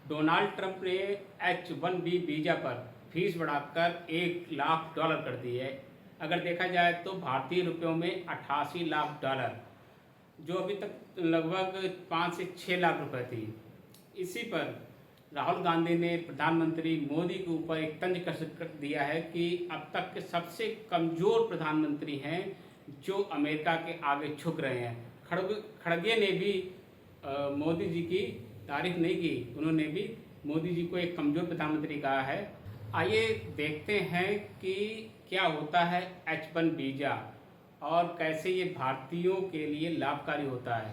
Donald Trump ने H-1B visa पर fees बढ़ाकर $1 लाख कर दी है। अगर देखा जाए तो भारतीय रुपयों में 88 लाख डॉलर, जो अभी तक लगभग 5 से 6 लाख रुपए थी। इसी पर राहुल गांधी ने प्रधानमंत्री मोदी के ऊपर एक तंज कस कर दिया है कि अब तक के सबसे कमज़ोर प्रधानमंत्री हैं जो अमेरिका के आगे झुक रहे हैं। खड़गे ने भी मोदी जी की तारीफ नहीं की, उन्होंने भी मोदी जी को एक कमज़ोर प्रधानमंत्री कहा है। आइए देखते हैं कि क्या होता है H-1 वीज़ा और कैसे ये भारतीयों के लिए लाभकारी होता है।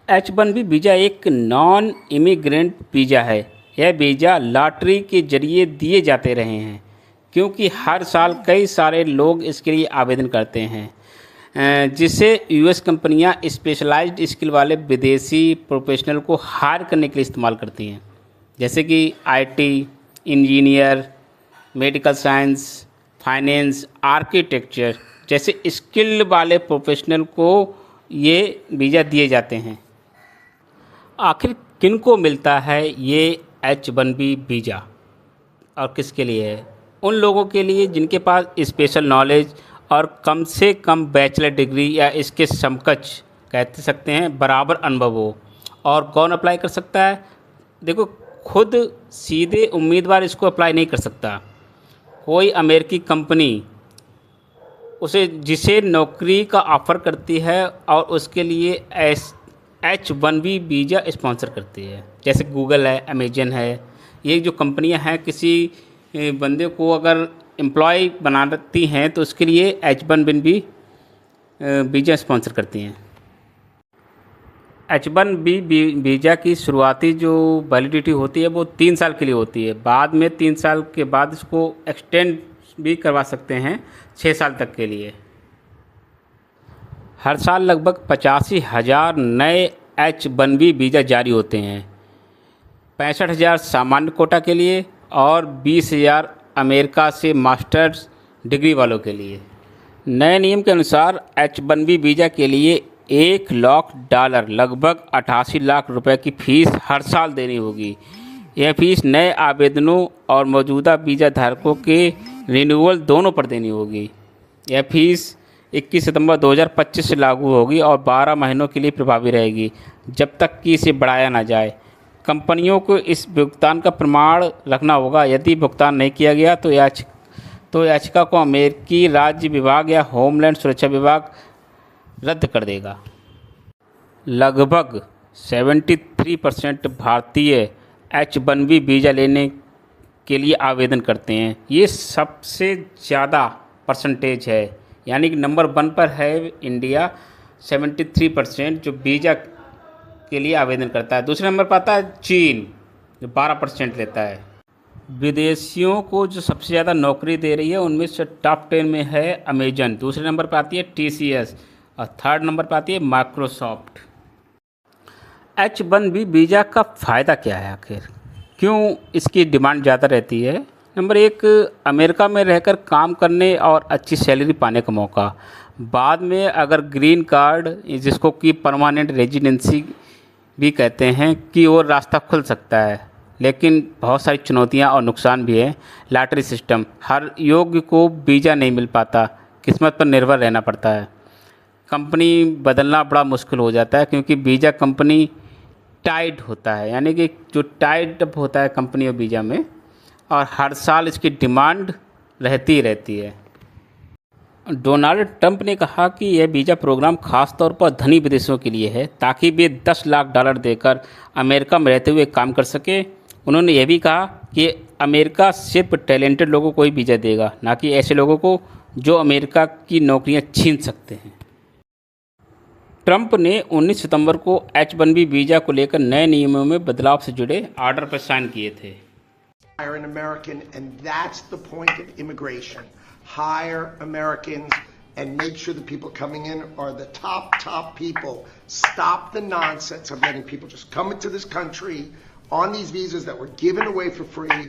H-1B वीज़ा एक नॉन इमिग्रेंट वीज़ा है। यह वीज़ा लॉटरी के जरिए दिए जाते रहे हैं, क्योंकि हर साल कई सारे लोग इसके लिए आवेदन करते हैं, जिसे यूएस कंपनियां स्पेशलाइज्ड स्किल वाले विदेशी प्रोफेशनल को हायर करने के लिए इस्तेमाल करती हैं, जैसे कि IT, engineer, medical science, finance, architecture जैसे स्किल वाले प्रोफेशनल को ये वीज़ा दिए जाते हैं। आखिर किन को मिलता है ये H-1B वीज़ा और किसके लिए है? उन लोगों के लिए जिनके पास स्पेशल नॉलेज और कम से कम बैचलर डिग्री या इसके समकक्ष कह सकते हैं बराबर अनुभव हो। और कौन अप्लाई कर सकता है? देखो, खुद सीधे उम्मीदवार इसको अप्लाई नहीं कर सकता। कोई अमेरिकी कंपनी उसे जिसे नौकरी का ऑफ़र करती है और उसके लिए H-1B वीज़ा स्पॉन्सर करती है, जैसे गूगल है, अमेजन है। ये जो कंपनियां हैं किसी बंदे को अगर एम्प्लॉय बनाती हैं तो उसके लिए H-1B वीज़ा स्पॉन्सर करती हैं। H-1B वीज़ा की शुरुआती जो वैलिडिटी होती है वो 3 साल के लिए होती है। बाद में 3 साल के बाद इसको एक्सटेंड भी करवा सकते हैं 6 साल तक के लिए। हर साल लगभग 85,000 नए H-1B वीज़ा जारी होते हैं। 65,000 सामान्य कोटा के लिए और 20,000 अमेरिका से मास्टर्स डिग्री वालों के लिए। नए नियम के अनुसार H-1B वीज़ा के लिए $1 लाख लगभग 88 लाख रुपए की फ़ीस हर साल देनी होगी। यह फ़ीस नए आवेदनों और मौजूदा वीज़ा धारकों के रिन्यूअल दोनों पर देनी होगी। यह फ़ीस 21 सितंबर 2025 से लागू होगी और 12 महीनों के लिए प्रभावी रहेगी, जब तक कि इसे बढ़ाया ना जाए। कंपनियों को इस भुगतान का प्रमाण रखना होगा। यदि भुगतान नहीं किया गया तो याचिका को अमेरिकी राज्य विभाग या होमलैंड सुरक्षा विभाग रद्द कर देगा। लगभग 73% भारतीय H-1B वीज़ा लेने के लिए आवेदन करते हैं। ये सबसे ज़्यादा परसेंटेज है, यानी कि नंबर 1 पर है इंडिया 73% जो वीज़ा के लिए आवेदन करता है। दूसरे नंबर पर आता है चीन जो 12% लेता है। विदेशियों को जो सबसे ज़्यादा नौकरी दे रही है उनमें से टॉप 10 में है अमेजन, दूसरे नंबर पर आती है TCS और थर्ड नंबर पर आती है माइक्रोसॉफ्ट। H-1B वीज़ा का फ़ायदा क्या है आखिर? क्यों इसकी डिमांड ज़्यादा रहती है? नंबर 1, अमेरिका में रहकर काम करने और अच्छी सैलरी पाने का मौका। बाद में अगर ग्रीन कार्ड, जिसको कि परमानेंट रेजिडेंसी भी कहते हैं, कि और रास्ता खुल सकता है, लेकिन बहुत सारी चुनौतियां और नुकसान भी है। लॉटरी सिस्टम, हर योग्य को वीज़ा नहीं मिल पाता, किस्मत पर निर्भर रहना पड़ता है। कंपनी बदलना बड़ा मुश्किल हो जाता है, क्योंकि वीज़ा कंपनी टाइड होता है, यानी कि जो टाइड अप होता है कंपनी और वीज़ा में, और हर साल इसकी डिमांड रहती है। डोनाल्ड ट्रंप ने कहा कि यह वीज़ा प्रोग्राम खास तौर पर धनी विदेशियों के लिए है, ताकि वे $10 लाख देकर अमेरिका में रहते हुए काम कर सके। उन्होंने यह भी कहा कि अमेरिका सिर्फ टैलेंटेड लोगों को ही वीज़ा देगा, ना कि ऐसे लोगों को जो अमेरिका की नौकरियां छीन सकते हैं। ट्रंप ने 19 सितंबर को H-1B वीज़ा को लेकर नए नियमों में बदलाव से जुड़े ऑर्डर पर साइन किए थे। Hire an American, and that's the point of immigration. Hire Americans and make sure the people coming in are the top people. Stop the nonsense of letting people just come into this country on these visas that were given away for free.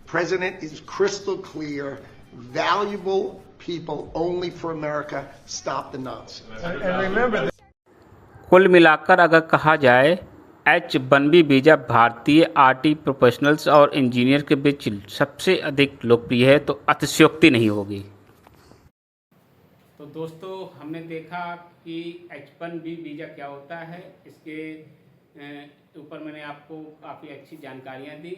President is crystal clear. Valuable people only for America. Stop the nonsense. And remember that कुल मिलाकर अगर कहा जाए H-1B visa भारतीय IT professionals और engineer के बीच सबसे अधिक लोकप्रिय है, तो अतिशयोक्ति नहीं होगी। तो दोस्तों, हमने देखा कि H-1B वीज़ा क्या होता है। इसके ऊपर मैंने आपको काफ़ी अच्छी जानकारियाँ दी।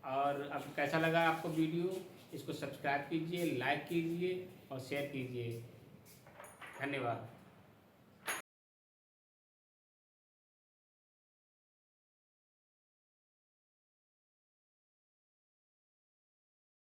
और अब कैसा लगा आपको वीडियो, इसको सब्सक्राइब कीजिए, लाइक कीजिए और शेयर कीजिए। धन्यवाद।